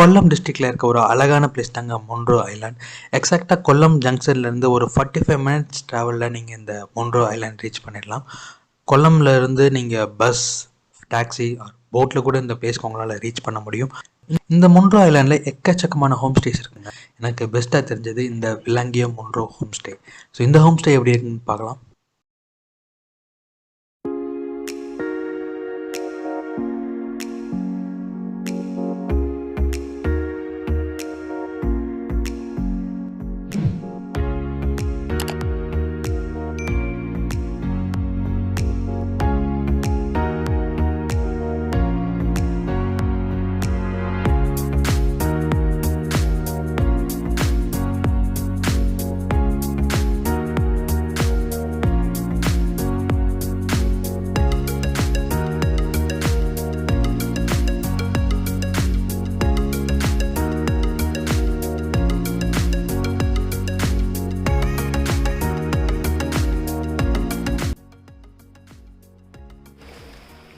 கொல்லம் டிஸ்ட்ரிக்ட்ல இருக்க ஒரு அழகான பிளேஸ் தாங்க முன்ரோ ஐலாண்ட். எக்ஸாக்டாக கொல்லம் ஜங்ஷன்லேருந்து ஒரு 45 மினிட்ஸ் ட்ராவலில் நீங்கள் இந்த முன்ரோ ஐலாண்ட் ரீச் பண்ணிடலாம். கொல்லம்ல இருந்து நீங்கள் பஸ், டாக்ஸி, போட்டில் கூட இந்த பிளேஸ்க்கு உங்களால் ரீச் பண்ண முடியும். இந்த முன்ரோ ஐலாண்டில் எக்கச்சக்கமான ஹோம் ஸ்டேஸ் இருக்குங்க. எனக்கு பெஸ்ட்டாக தெரிஞ்சது இந்த விலாங்கியோ முன்ரோ ஹோம் ஸ்டே. ஸோ இந்த ஹோம் ஸ்டே எப்படி இருக்குன்னு பார்க்கலாம்.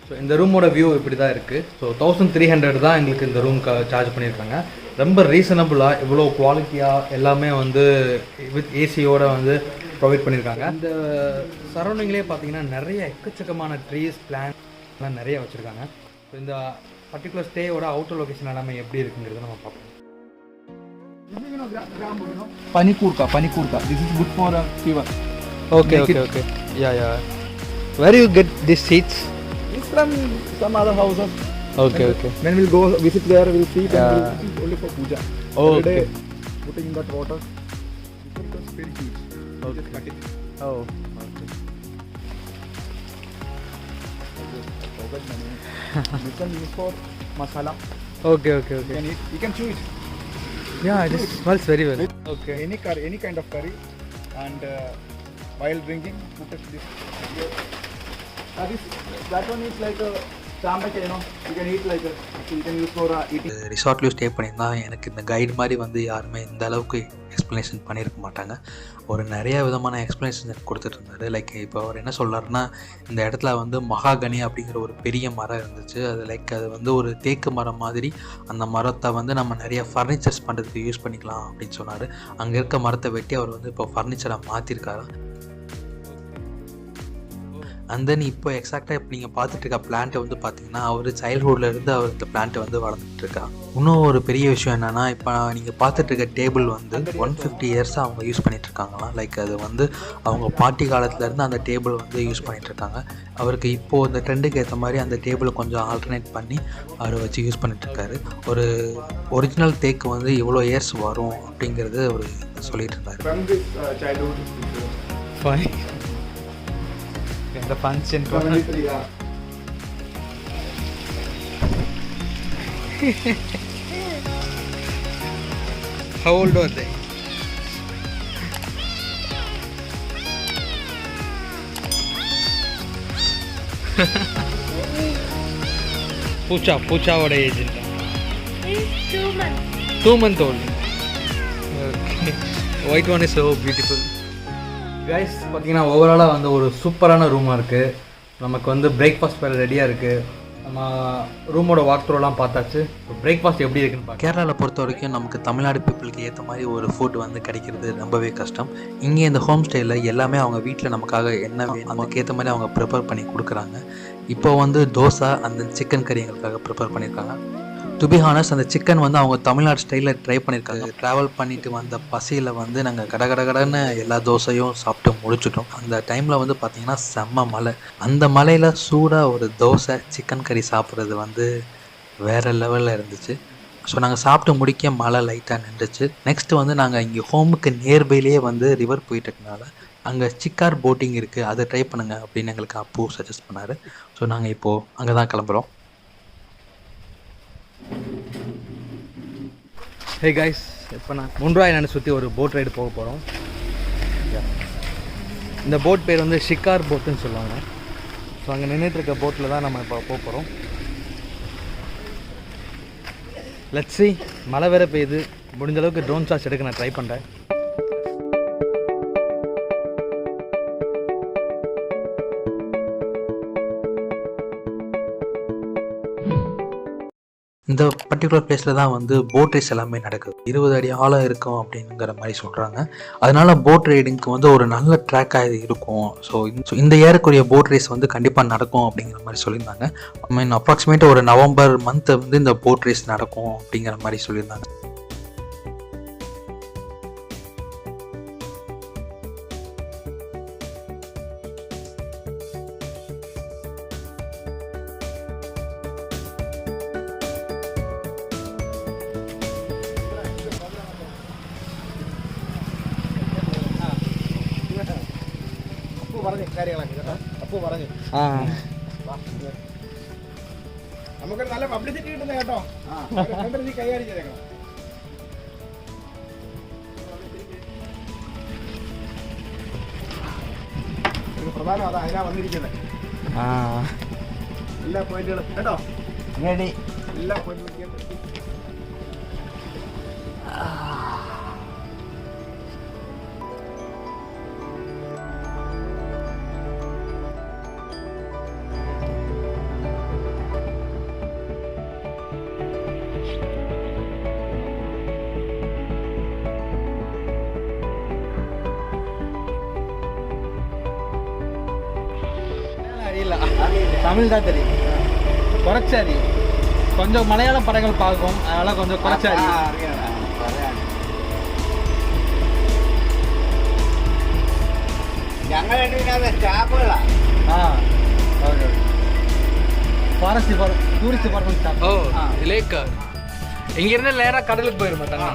ஸோ இந்த ரூமோட வியூ இப்படி தான் இருக்குது. ஸோ 1300 தான் எங்களுக்கு இந்த ரூம்க்கு சார்ஜ் பண்ணியிருக்காங்க. ரொம்ப ரீசனபுளாக, இவ்வளோ குவாலிட்டியாக எல்லாமே வந்து வித் ஏசியோடு வந்து ப்ரொவைட் பண்ணியிருக்காங்க. இந்த சரௌண்டிங்லேயே பார்த்தீங்கன்னா நிறைய எக்கச்சக்கமான ட்ரீஸ், பிளான்ட்லாம் நிறைய வச்சுருக்காங்க. ஸோ இந்த பர்டிகுலர் ஸ்டேயோட அவுட்டர் லொக்கேஷன் எல்லாமே எப்படி இருக்குங்கிறத நம்ம பார்ப்போம். Panikkurka. This is good for a fever. Okay. Yeah. Where do you get these seats? It's from some other houses. Okay. When we'll go visit there, we'll see them. This is only for puja. Okay. Every day, putting in that water. This is very huge. Okay. Just cut it. Oh. This one is for masala. Okay. You can choose. Yeah, it smells very well. Okay. Any curry, any kind of curry, and while drinking, put this here. That one is like a sambake, you know. You can eat like a. You can use for eating. ரிசார்ட்லேயும் stay பண்ணியிருந்தா எனக்கு இந்த guide மாதிரி வந்து யாருமே இந்த அளவுக்கு explanation பண்ணியிருக்க மாட்டாங்க. ஒரு நிறைய விதமான எக்ஸ்ப்ளனேஷன் கொடுத்துட்டு இருந்தார். லைக் இப்போ அவர் என்ன சொல்கிறாருன்னா, இந்த இடத்துல வந்து மகாகனி அப்படிங்கிற ஒரு பெரிய மரம் இருந்துச்சு. அது வந்து ஒரு தேக்கு மரம் மாதிரி. அந்த மரத்தை வந்து நம்ம நிறைய ஃபர்னிச்சர்ஸ் பண்ணுறதுக்கு யூஸ் பண்ணிக்கலாம் அப்படின்னு சொன்னார். அங்கே இருக்க மரத்தை வெட்டி அவர் வந்து இப்போ ஃபர்னிச்சரை மாற்றிருக்காரு. அண்ட் தென் இப்போ எக்ஸாக்டாக இப்போ நீங்கள் பார்த்துட்டு இருக்க பிளான்ட்டை வந்து பார்த்தீங்கன்னா, அவர் சைல்ட்ஹுட்லேருந்து அவர் இந்த பிளான்ட்டை வந்து வளர்ந்துட்டுருக்கா. இன்னும் ஒரு பெரிய விஷயம் என்னென்னா, இப்போ நீங்கள் பார்த்துட்டு இருக்க டேபிள் வந்து 150 இயர்ஸாக அவங்க யூஸ் பண்ணிகிட்ருக்காங்களாம். லைக் அது வந்து அவங்க பாட்டி காலத்துலேருந்து அந்த டேபிள் வந்து யூஸ் பண்ணிகிட்ருக்காங்க. அவருக்கு இப்போது இந்த ட்ரெண்டுக்கு ஏற்ற மாதிரி அந்த டேபிளை கொஞ்சம் ஆல்டர்னேட் பண்ணி அவரை வச்சு யூஸ் பண்ணிகிட்ருக்காரு. ஒரு ஒரிஜினல் தேக்கு வந்து இவ்வளோ இயர்ஸ் வரும் அப்படிங்கிறது அவர் சொல்லிகிட்டு இருந்தார். The function. How old are they? Pucha what age is that? It's 2 months. 2 months old. Okay. White one is so beautiful. Guys பார்த்தீங்கன்னா ஓவராலாக வந்து ஒரு சூப்பரான ரூமாக இருக்குது. நமக்கு வந்து பிரேக்ஃபாஸ்ட் வேறு ரெடியாக இருக்குது. நம்ம ரூமோட வாக் த்ரூலாம் பார்த்தாச்சு. பிரேக்ஃபாஸ்ட் எப்படி இருக்குன்னு கேரளாவில் பொறுத்த வரைக்கும் நமக்கு தமிழ்நாடு பீப்புளுக்கு ஏற்ற மாதிரி ஒரு ஃபுட் வந்து கிடைக்கிறது ரொம்பவே கஷ்டம். இங்கே இந்த ஹோம் ஸ்டேயில் எல்லாமே அவங்க வீட்டில் நமக்காக என்ன வேணும் நமக்கு ஏற்ற மாதிரி அவங்க ப்ரிப்பேர் பண்ணி கொடுக்குறாங்க. இப்போ வந்து தோசை அந்த சிக்கன் கறி எங்களுக்காக ப்ரிப்பேர் பண்ணியிருக்காங்க. டு பி ஹானஸ்ட், அந்த சிக்கன் வந்து அவங்க தமிழ்நாடு ஸ்டைலில் ட்ரை பண்ணியிருக்காங்க. ட்ராவல் பண்ணிட்டு வந்த பசியில் வந்து நாங்கள் கடன்னு எல்லா தோசையும் சாப்பிட்டு முடிச்சிட்டோம். அந்த டைமில் வந்து பார்த்திங்கன்னா செம்ம மழை. அந்த மலையில் சூடாக ஒரு தோசை சிக்கன் கறி சாப்பிட்றது வந்து வேறு லெவலில் இருந்துச்சு. ஸோ நாங்கள் சாப்பிட்டு முடிக்க மழை லைட்டாக நின்றுச்சு. நெக்ஸ்ட்டு வந்து நாங்கள் இங்கே ஹோமுக்கு நியர்பைலேயே வந்து ரிவர் போயிட்டதுனால அங்கே சிக்கார் போட்டிங் இருக்குது, அதை ட்ரை பண்ணுங்கள் அப்படின்னு எங்களுக்கு அப்போ சஜஸ்ட் பண்ணார். ஸோ நாங்கள் இப்போது அங்கே தான் கிளம்புறோம். ஹே கைஸ், இப்போ நான் முன்ரோ ஐலாண்டை சுற்றி ஒரு போட் ரைடு போக போகிறோம். இந்த போட் பேர் வந்து ஷிக்கார் போட்டுன்னு சொல்லுவாங்க. ஸோ அங்கே நின்றுட்டுருக்க போட்டில் தான் நம்ம இப்போ போக போகிறோம். லெட்ஸ் see, மழை வேறு பெய்யுது. முடிஞ்ச அளவுக்கு ட்ரோன் ஷாட்ஸ் எடுக்க நான் ட்ரை பண்ணுறேன். இந்த பர்டிகுலர் பிளேஸில் தான் வந்து போட் ரேஸ் எல்லாமே நடக்குது. 20 அடி ஆழம் இருக்கும் அப்படிங்கிற மாதிரி சொல்கிறாங்க. அதனால போட் ரைடிங்க்கு வந்து ஒரு நல்ல ட்ராக்காக இது இருக்கும். ஸோ இந்த ஏறக்குரிய போட் ரேஸ் வந்து கண்டிப்பாக நடக்கும் அப்படிங்கிற மாதிரி சொல்லியிருந்தாங்க. ஐ மீன் அப்ராக்சிமேட்டாக ஒரு நவம்பர் மந்த் வந்து இந்த போட் ரேஸ் நடக்கும் அப்படிங்கிற மாதிரி சொல்லியிருந்தாங்க. അപ്പോൾ പറഞ്ഞു നമുക്കൊരു നല്ല പബ്ലിസിറ്റി കിട്ടുന്ന കേട്ടോ. നീ കൈകാര്യം ചെയ്തേക്കണം. പ്രധാനം അതാ അതിനാ വന്നിരിക്കുന്നത്. എല്ലാ പോയിന്റുകളും കേട്ടോ, എല്ലാ പോയിന്റുകളും. தமிழ் தான் தெரியும், குறைச்சாரி கொஞ்சம் மலையாள படங்கள் பார்க்கும், அதனால கொஞ்சம் குறைச்சாரி. Forest tourist department. ஓ லேக் இங்கிருந்து நேரா கடலுக்கு போயிருமா தண்ணா?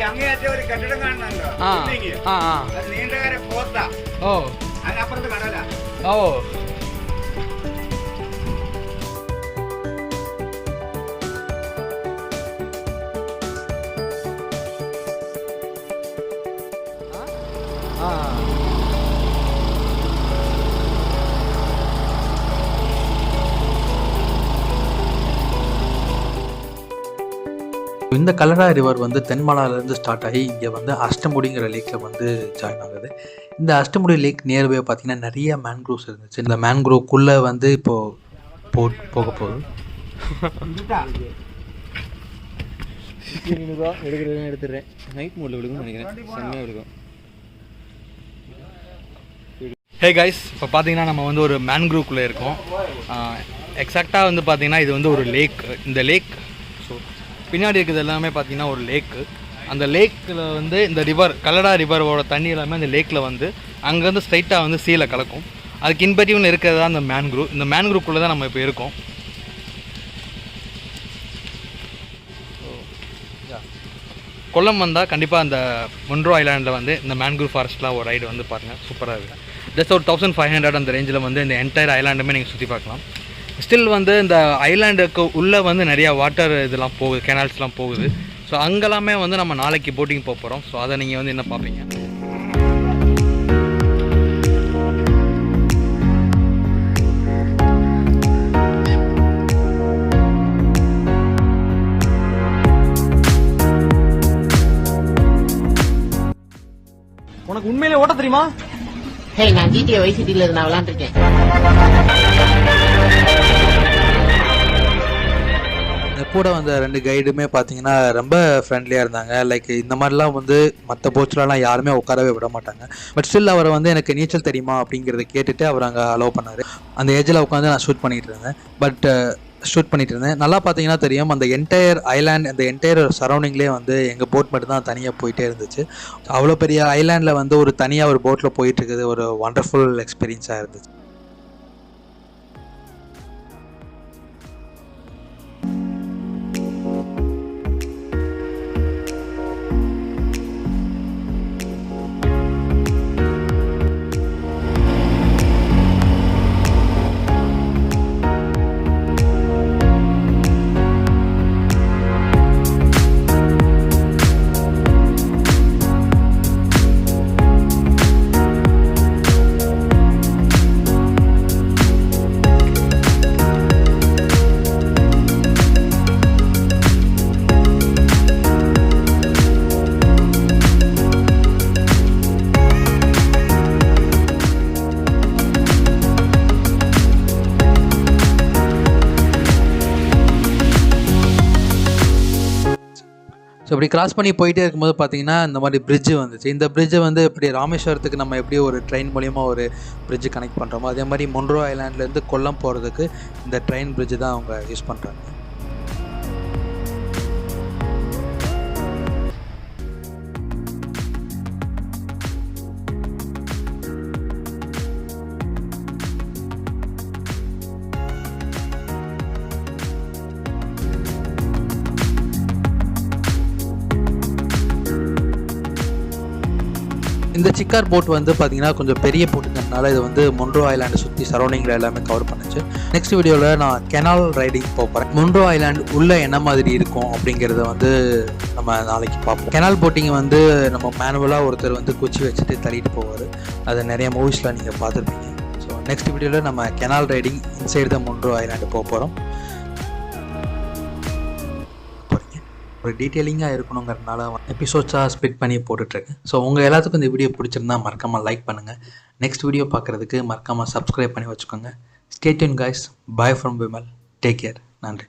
അങ്ങേയറ്റം ഒരു കെട്ടിടം കാണുന്നുണ്ടോ? നീണ്ടകര പോത്ത. ഓ അതിനപ്പുറത്ത് കടല. ഓ இந்த கல்லடா ரிவர் வந்து தென்மலாலேருந்து ஸ்டார்ட் ஆகி இங்கே வந்து அஷ்டமுடிங்கிற லேக்கில் வந்து ஜாயின் ஆகுது. இந்த அஷ்டமுடி லேக் நியர்பை பார்த்தீங்கன்னா நிறைய மேன்க்ரூவ்ஸ் இருந்துச்சு. இந்த மேன்க்ரூவ்க்குள்ளே வந்து இப்போது போக போகுது. எடுத்துடுறேன். நைட் மோடில் விழுக்கும்னு நினைக்கிறேன், செம்மையாக விழுக்கும். ஹே கைஸ், இப்போ பார்த்தீங்கன்னா நம்ம வந்து ஒரு மேன்க்ரூவ்க்குள்ளே இருக்கோம். எக்ஸாக்டாக வந்து பார்த்தீங்கன்னா இது வந்து ஒரு லேக். இந்த லேக் ஸோ பின்னாடி இருக்கிறது எல்லாமே பார்த்தீங்கன்னா ஒரு லேக்கு. அந்த லேக்கில் வந்து இந்த ரிவர் கல்லடா ரிவரோட தண்ணி எல்லாமே அந்த லேக்கில் வந்து அங்கேருந்து ஸ்ட்ரைட்டாக வந்து சீல கலக்கும். அதுக்கு இன்பெட்டிவ்னு இருக்கிறது தான் அந்த மேன்க்ரூவ். இந்த மேன்க்ரூவ்க்குள்ளே தான் நம்ம இப்போ இருக்கோம். கொல்லம் வந்தால் கண்டிப்பாக அந்த முன்ரோ ஐலாண்டில் வந்து இந்த மேன்க்ரூவ் ஃபாரஸ்ட்லாம் ஒரு ரைடு வந்து பாருங்கள், சூப்பராக இருக்குது. ஜஸ்ட் ஒரு 1500 அந்த ரேஞ்சில் வந்து இந்த என்டையர் ஐலாண்டுமே நீங்கள் சுற்றி பார்க்கலாம். ஸ்டில் வந்து இந்த ஐலாண்டுக்கு உள்ளே வந்து நிறையா வாட்டர் இதெல்லாம் போகுது, கேனால்ஸ்லாம் போகுது. ஸோ அங்கெல்லாமே வந்து நம்ம நாளைக்கு போட்டிங் போக போகிறோம். ஸோ அதை நீங்கள் வந்து என்ன பார்ப்பீங்க. உனக்கு உண்மையிலே ஓட்ட தெரியுமா? ஹே, நான் GTA வைஸ் சிட்டில நான் விளையாண்டுருக்கேன். கூட வந்த 2 கைடுமே பார்த்தீங்கன்னா ரொம்ப ஃப்ரெண்ட்லியாக இருந்தாங்க. லைக் இந்த மாதிரிலாம் வந்து மற்ற போட்ஸ்லாம் யாருமே உட்காரவே விட மாட்டாங்க. பட் ஸ்டில் அவரை வந்து எனக்கு நீச்சல் தெரியுமா அப்படிங்கிறத கேட்டுட்டு அவர் அங்கே அலோவ் பண்ணார். அந்த ஏஜில் உட்காந்து நான் ஷூட் பண்ணிகிட்டு இருந்தேன். நல்லா பார்த்தீங்கன்னா தெரியும், அந்த என்டையர் ஐலாண்ட், அந்த என்டையர் சரௌண்டிங்லேயே வந்து எங்கள் போட் மட்டும் தான் தனியாக போயிட்டே இருந்துச்சு. அவ்வளோ பெரிய ஐலாண்டில் வந்து ஒரு தனியாக ஒரு போட்டில் போயிட்டு இருக்குது ஒரு வண்டர்ஃபுல் எக்ஸ்பீரியன்ஸாக இருந்துச்சு. இப்படி கிராஸ் பண்ணி போயிட்டே இருக்கும்போது பார்த்தீங்கன்னா இந்த மாதிரி பிரிட்ஜு வந்துச்சு. இந்த பிரிட்ஜை வந்து இப்படி ராமேஸ்வரத்துக்கு நம்ம எப்படி ஒரு ட்ரெயின் மூலிமா ஒரு பிரிட்ஜு கனெக்ட் பண்ணுறோமோ அதே மாதிரி முன்ரோ ஐலாண்ட்லேருந்து கொல்லம் போகிறதுக்கு இந்த ட்ரெயின் பிரிட்ஜு தான் அவங்க யூஸ் பண்ணுறாங்க. இந்த சிக்கார் போட் வந்து பார்த்தீங்கன்னா கொஞ்சம் பெரிய போட்டுங்கிறதுனால இது வந்து முன்ரோ ஐலாண்டை சுற்றி சரௌண்டிங்கில் எல்லாமே கவர் பண்ணுச்சு. நெக்ஸ்ட் வீடியோவில் நான் கெனால் ரைடிங் போகிறேன். முன்ரோ ஐலாண்ட் உள்ளே என்ன மாதிரி இருக்கும் அப்படிங்கிறத வந்து நம்ம நாளைக்கு பார்ப்போம். கெனால் போட்டிங் வந்து நம்ம மேனுவலாக ஒருத்தர் வந்து குச்சி வச்சுட்டு தள்ளிட்டு போவார். அது நிறைய மூவிஸில் நீங்கள் பார்த்துருப்பீங்க. ஸோ நெக்ஸ்ட் வீடியோவில் நம்ம canal riding inside the Munro island போக போகிறோம். ஒரு டீட்டெயிலிங்காக இருக்கணுங்கிறதுனால எபிசோட்ஸாக ஸ்பிட் பண்ணி போட்டுட்ருக்கேன். ஸோ உங்கள் எல்லாத்துக்கும் இந்த வீடியோ பிடிச்சிருந்தா மறக்காமல் லைக் பண்ணுங்கள். நெக்ஸ்ட் வீடியோ பார்க்குறதுக்கு மறக்காமல் சப்ஸ்கிரைப் பண்ணி வச்சுக்கோங்க. Stay tune guys. Bye from Vimal. Take care. நன்றி.